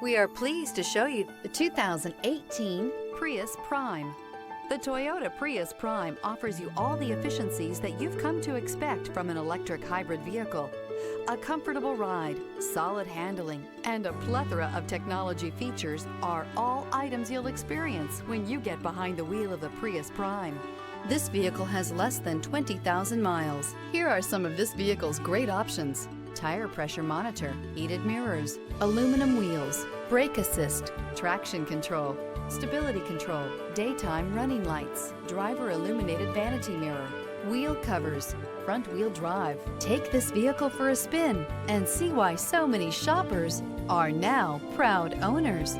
We are pleased to show you the 2018 Prius Prime. The Toyota Prius Prime offers you all the efficiencies that you've come to expect from an electric hybrid vehicle. A comfortable ride, solid handling, and a plethora of technology features are all items you'll experience when you get behind the wheel of the Prius Prime. This vehicle has less than 20,000 miles. Here are some of this vehicle's great options: tire pressure monitor, heated mirrors, aluminum wheels, brake assist, traction control, stability control, daytime running lights, driver illuminated vanity mirror, wheel covers, front wheel drive. Take this vehicle for a spin and see why so many shoppers are now proud owners.